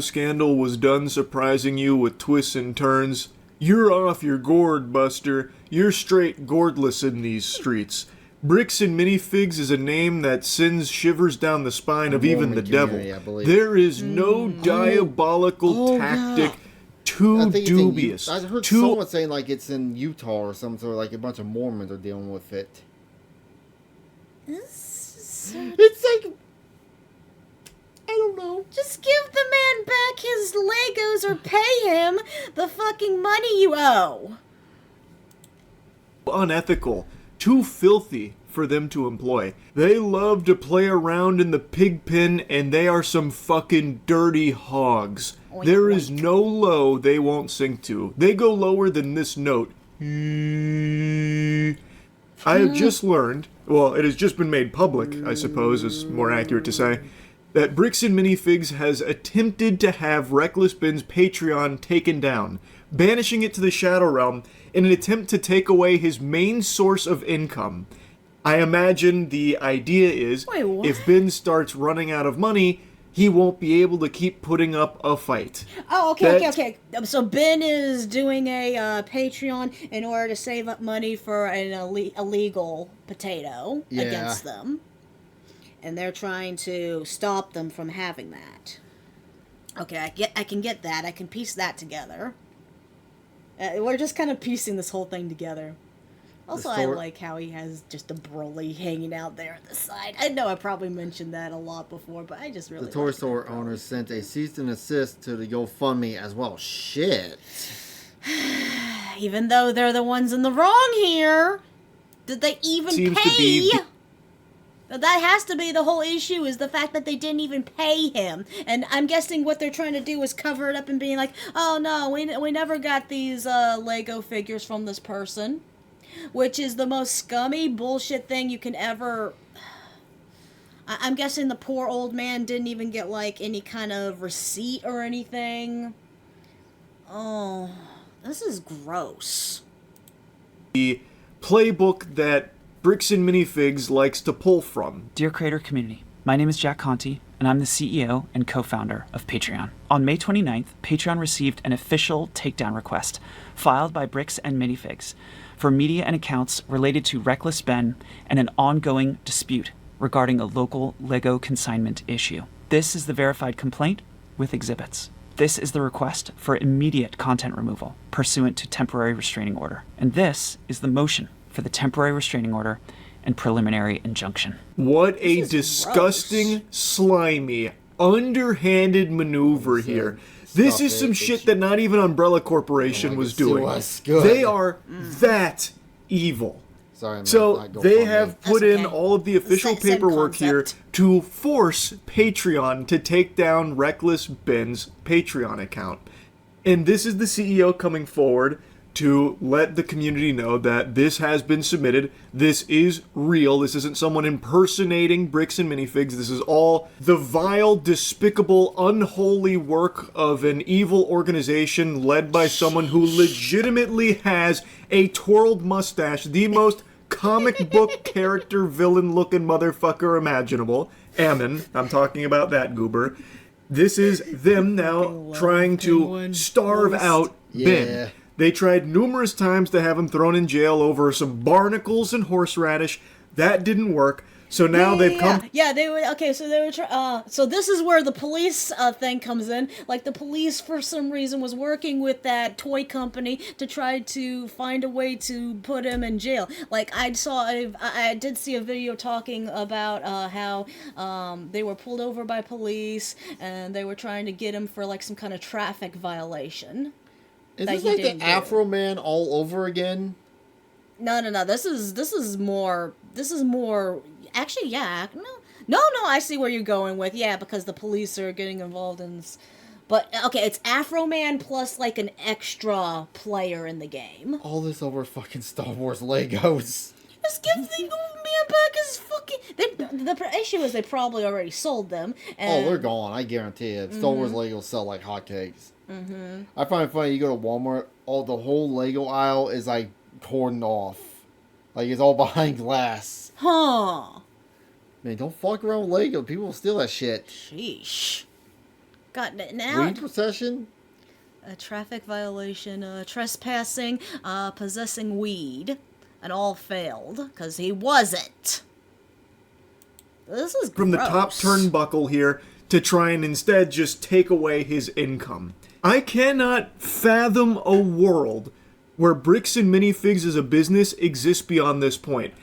Lego scandal was done surprising you with twists and turns, you're off your gourd, Buster. You're straight gourdless in these streets. Bricks and Minifigs is a name that sends shivers down the spine of even the devil. There is no diabolical tactic too dubious. I heard someone saying like it's in Utah or something, or like a bunch of Mormons are dealing with it. It's like, I don't know. Just give the man back his Legos or pay him the fucking money you owe. Unethical. Too filthy for them to employ. They love to play around in the pig pen, and they are some fucking dirty hogs. Oink, There oink. is no low they won't sink to. They go lower than this note. I have just learned, well, it has just been made public, I suppose is more accurate to say, that Bricks and Minifigs has attempted to have Reckless Ben's Patreon taken down, banishing it to the Shadow Realm in an attempt to take away his main source of income. I imagine the idea is, Wait, what? if Ben starts running out of money, he won't be able to keep putting up a fight. Oh, okay. So Ben is doing a Patreon in order to save up money for an illegal potato against them. And they're trying to stop them from having that. Okay, I can get that. I can piece that together. We're just kind of piecing this whole thing together. Also, I like how he has just a Broly hanging out there at the side. I know I probably mentioned that a lot before, but I just really The toy store owner sent a cease and assist to the GoFundMe as well. Shit. Even though they're the ones in the wrong here, did they even pay? That has to be the whole issue, is the fact that they didn't even pay him. And I'm guessing what they're trying to do is cover it up and being like, oh no, we never got these Lego figures from this person. Which is the most scummy bullshit thing you can ever... I'm guessing the poor old man didn't even get, like, any kind of receipt or anything. Oh, this is gross. The playbook that Bricks and Minifigs likes to pull from. Dear creator community, my name is Jack Conti, and I'm the CEO and co-founder of Patreon. On May 29th, Patreon received an official takedown request filed by Bricks and Minifigs for media and accounts related to Reckless Ben and an ongoing dispute regarding a local Lego consignment issue. This is the verified complaint with exhibits. This is the request for immediate content removal pursuant to temporary restraining order. And this is the motion for the temporary restraining order and preliminary injunction. What a disgusting, slimy, underhanded maneuver here. This is some shit that not even Umbrella Corporation was doing. They are that evil. So they have put in all of the official paperwork here to force Patreon to take down Reckless Ben's Patreon account. And this is the CEO coming forward to let the community know that this has been submitted. This is real. This isn't someone impersonating Bricks and Minifigs. This is all the vile, despicable, unholy work of an evil organization led by someone who legitimately has a twirled mustache, the most comic book character villain-looking motherfucker imaginable. Ammon, I'm talking about that goober. This is them now trying to starve out Ben. They tried numerous times to have him thrown in jail over some barnacles and horseradish. That didn't work. So now they've come... Yeah, they were... Okay, so they were... so this is where the police thing comes in. Like, the police, for some reason, was working with that toy company to try to find a way to put him in jail. Like, I did see a video talking about how they were pulled over by police, and they were trying to get him for, like, some kind of traffic violation. Is this like the Afro Man all over again? No. This is more. Actually, yeah. No. I see where you're going with. Yeah, because the police are getting involved in this. But okay, it's Afro Man plus like an extra player in the game. All this over fucking Star Wars Legos. Just give the man back his fucking... The issue is they probably already sold them. And... Oh, they're gone. I guarantee it. Star Wars Legos sell like hotcakes. I find it funny, you go to Walmart, the whole Lego aisle is like cordoned off. Like it's all behind glass. Huh. Man, don't fuck around with Lego. People will steal that shit. Sheesh. God, now Weed possession? a traffic violation, trespassing, possessing weed, and all failed because he wasn't. This is from the top gross. turnbuckle here to try and instead just take away his income. I cannot fathom a world where bricks and minifigs as a business exists beyond this point.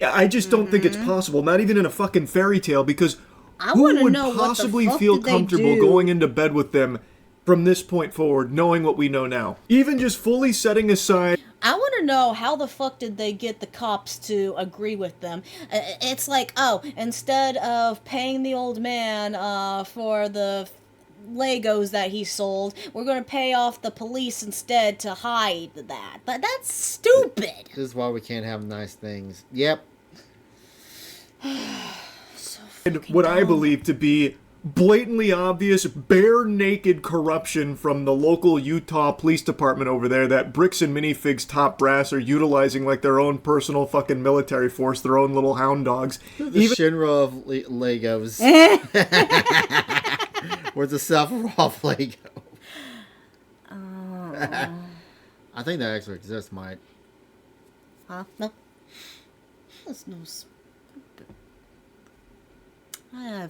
I just don't think it's possible, not even in a fucking fairy tale, because who would possibly feel comfortable going into bed with them from this point forward, knowing what we know now? Even just fully setting aside... I want to know how the fuck did they get the cops to agree with them? It's like, oh, instead of paying the old man for the Legos that he sold, we're going to pay off the police instead to hide that. But that's stupid. This is why we can't have nice things. Yep. And what I believe to be blatantly obvious, bare-naked corruption from the local Utah police department over there that Bricks and Minifig's top brass are utilizing like their own personal fucking military force, their own little hound dogs. The Shinra of Legos. Where's the Sephiroth Lego? I think that actually exists, Mike. Huh? No. That's no...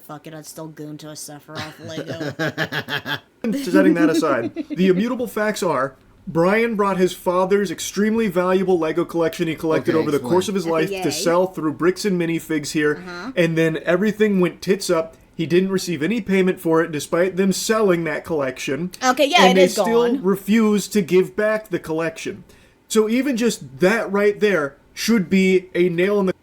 fuck it, I'd still goon to a Sephiroth Lego. Setting that aside, the immutable facts are, Brian brought his father's extremely valuable Lego collection he collected over the course of his life to sell through Bricks and Minifigs here, and then everything went tits up. He didn't receive any payment for it, despite them selling that collection. Okay, yeah, and it is gone. And they still refused to give back the collection. So even just that right there should be a nail in the...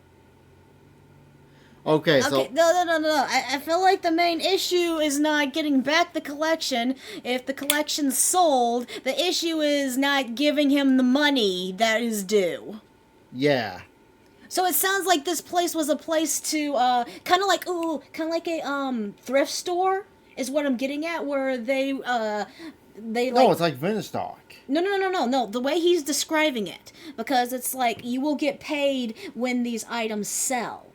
Okay, so... No. I feel like the main issue is not getting back the collection. If the collection's sold, the issue is not giving him the money that is due. Yeah. So it sounds like this place was a place to, kind of like a, thrift store, is what I'm getting at, where they No, it's like vintage stock. No. The way he's describing it. Because it's like, you will get paid when these items sell.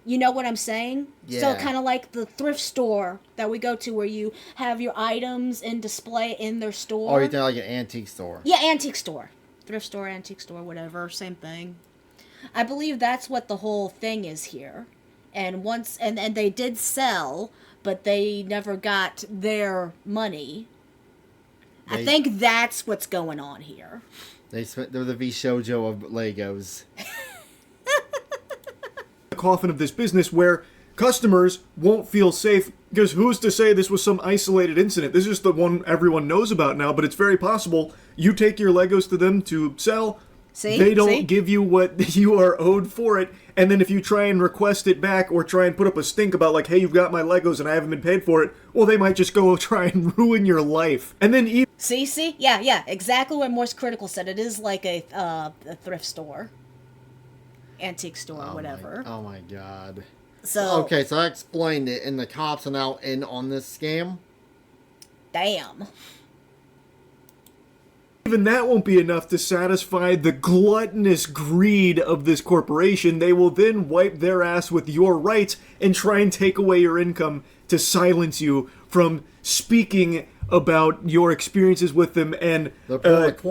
You know what I'm saying? Yeah. So kind of like the thrift store that we go to where you have your items in display in their store. Oh, you're thinking like an antique store. Yeah, antique store. Thrift store, antique store, whatever, same thing. I believe that's what the whole thing is here. And once and they did sell, but they never got their money. I think that's what's going on here. They're the V-Shoujo of Legos. Coffin of this business where customers won't feel safe, because who's to say this was some isolated incident? This is the one everyone knows about now, but it's very possible you take your Legos to them to sell, they don't give you what you are owed for it, and then if you try and request it back or try and put up a stink about like, hey, you've got my Legos and I haven't been paid for it, well, they might just go try and ruin your life. And then even... See? Yeah, exactly what Morse Critical said. It is like a thrift store. Antique store, whatever. Oh my god. So okay, so I explained it, and the cops are now in on this scam. Damn. Even that won't be enough to satisfy the gluttonous greed of this corporation. They will then wipe their ass with your rights and try and take away your income to silence you from speaking about your experiences with them and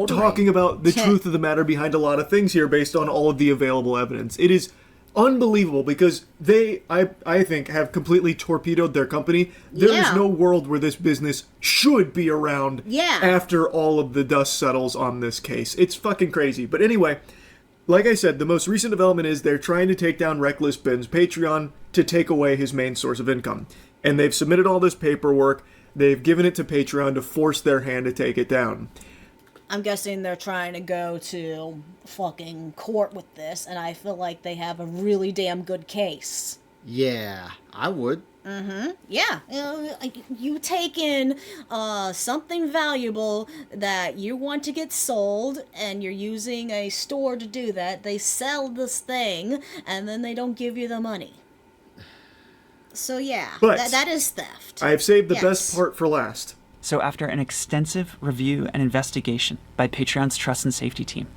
talking about the truth of the matter behind a lot of things here based on all of the available evidence. It is unbelievable because they, I think, have completely torpedoed their company. There is no world where this business should be around after all of the dust settles on this case. It's fucking crazy. But anyway, like I said, the most recent development is they're trying to take down Reckless Ben's Patreon to take away his main source of income. And they've submitted all this paperwork. They've given it to Patreon to force their hand to take it down. I'm guessing they're trying to go to fucking court with this, and I feel like they have a really damn good case. Yeah, I would. Yeah. You take in something valuable that you want to get sold, and you're using a store to do that. They sell this thing, and then they don't give you the money. So yeah, that is theft. I have saved the best part for last. So after an extensive review and investigation by Patreon's Trust and Safety team,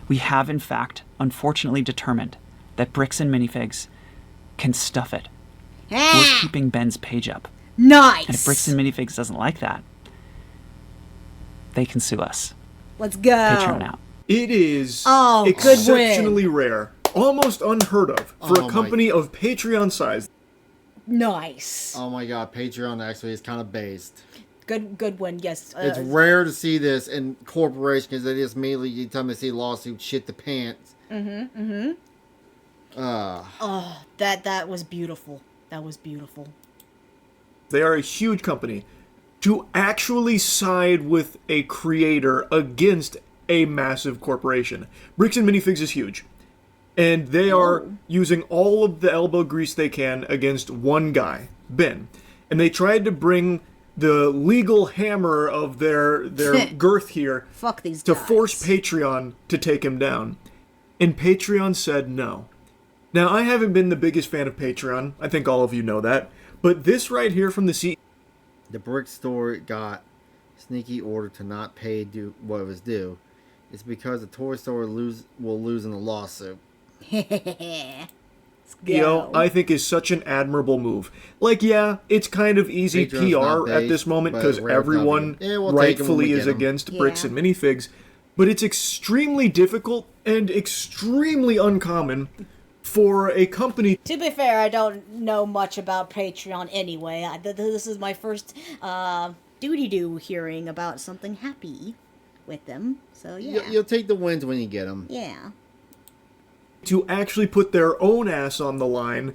we have in fact, unfortunately determined that Bricks and Minifigs can stuff it. We're keeping Ben's page up. Nice. And if Bricks and Minifigs doesn't like that, they can sue us. Let's go. Patreon out. It is good exceptionally rare, almost unheard of, for Oh a company of Patreon size. Nice. Oh my god, Patreon actually is kind of based. Good one. Yes. It's rare to see this in corporations because they just immediately, anytime they see lawsuits, shit the pants. That was beautiful. That was beautiful. They are a huge company. To actually side with a creator against a massive corporation. Bricks and Minifigs is huge. And they are using all of the elbow grease they can against one guy, Ben. And they tried to bring the legal hammer of their girth here Fuck these to guys. force Patreon to take him down. And Patreon said no. Now, I haven't been the biggest fan of Patreon. I think all of you know that. But this right here from the CEO... The brick store got sneaky order to not pay what it was due. It's because the toy store will lose in the lawsuit. I think is such an admirable move. Like, yeah, it's kind of easy Patreon's PR not at based, this moment but because rare everyone copy. Yeah, we'll take 'em when rightfully we is get 'em. against Bricks Yeah. and Minifigs. But it's extremely difficult and extremely uncommon for a company. To be fair, I don't know much about Patreon anyway. This is my first doody-doo hearing about something happy with them. So, yeah. You'll take the wins when you get them. Yeah. To actually put their own ass on the line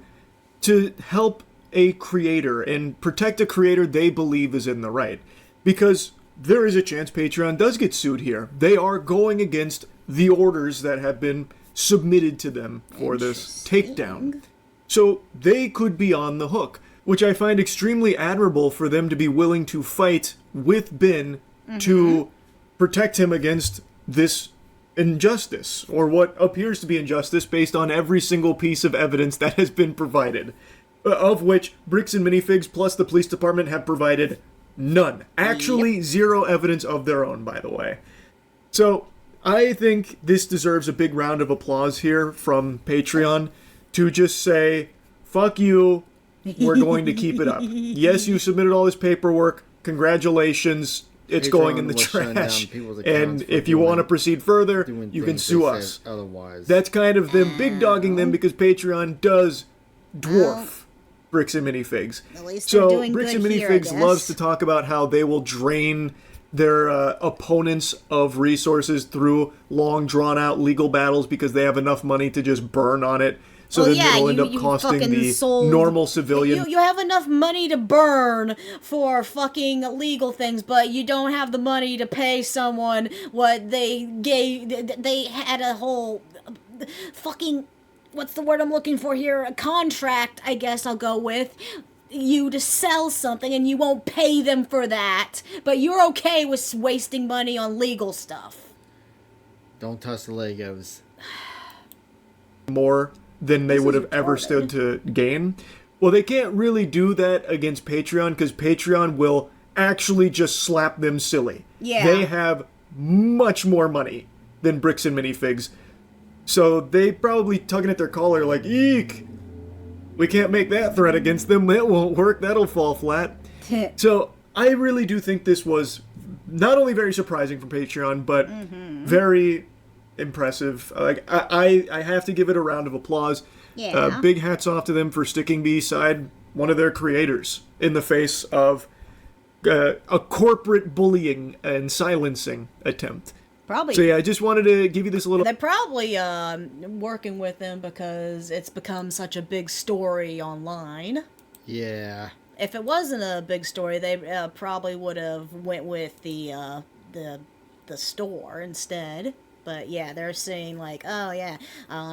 to help a creator and protect a creator they believe is in the right. Because there is a chance Patreon does get sued here. They are going against the orders that have been submitted to them for this takedown. So they could be on the hook, which I find extremely admirable for them to be willing to fight with Ben to protect him against this injustice, or what appears to be injustice based on every single piece of evidence that has been provided, of which Bricks and Minifigs plus the police department have provided none. Actually, zero evidence of their own, by the way. So I think this deserves a big round of applause here from Patreon to just say, fuck you, we're going to keep it up. Yes, you submitted all this paperwork, congratulations, it's going in the was shutting down trash. people's And accounts for if you want to proceed further, doing you can things sue they us. said otherwise. That's kind of them big dogging them because Patreon does dwarf Bricks and Minifigs. At least they're So doing Bricks good and here, I Minifigs guess. loves to talk about how they will drain their opponents of resources through long drawn out legal battles because they have enough money to just burn on it. So Well, then yeah, it'll end you- up you costing fucking the sold- normal civilian. You have enough money to burn for fucking legal things, but you don't have the money to pay someone what they gave. They had a whole fucking, what's the word I'm looking for here? A contract, I guess I'll go with. You to sell something and you won't pay them for that, but you're okay with wasting money on legal stuff. Don't touch the Legos. More than they This would is have ever retarded. stood to gain. Well, they can't really do that against Patreon because Patreon will actually just slap them silly. Yeah. They have much more money than Bricks and Minifigs. So they probably tugging at their collar like, eek, we can't make that threat against them. That won't work. That'll fall flat. So I really do think this was not only very surprising from Patreon, but very impressive. Like I have to give it a round of applause. Yeah. Big hats off to them for sticking beside one of their creators in the face of a corporate bullying and silencing attempt. Probably. So yeah, I just wanted to give you this a little. They're probably working with him because it's become such a big story online. Yeah. If it wasn't a big story, they probably would have went with the store instead. But yeah, they're saying like, oh yeah,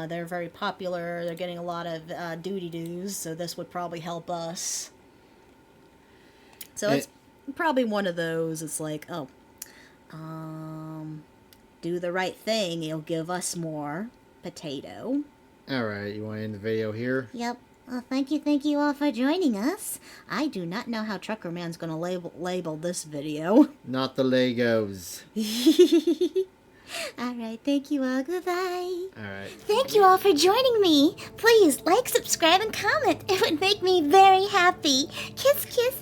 they're very popular. They're getting a lot of duty-doos, so this would probably help us. So it's probably one of those. It's like, oh, do the right thing. It'll give us more potato. Alright, you want to end the video here? Yep. Well, thank you all for joining us. I do not know how Trucker Man's gonna label this video. Not the Legos. Alright, thank you all. Goodbye. Alright. Thank you all for joining me. Please like, subscribe, and comment. It would make me very happy. Kiss, kiss.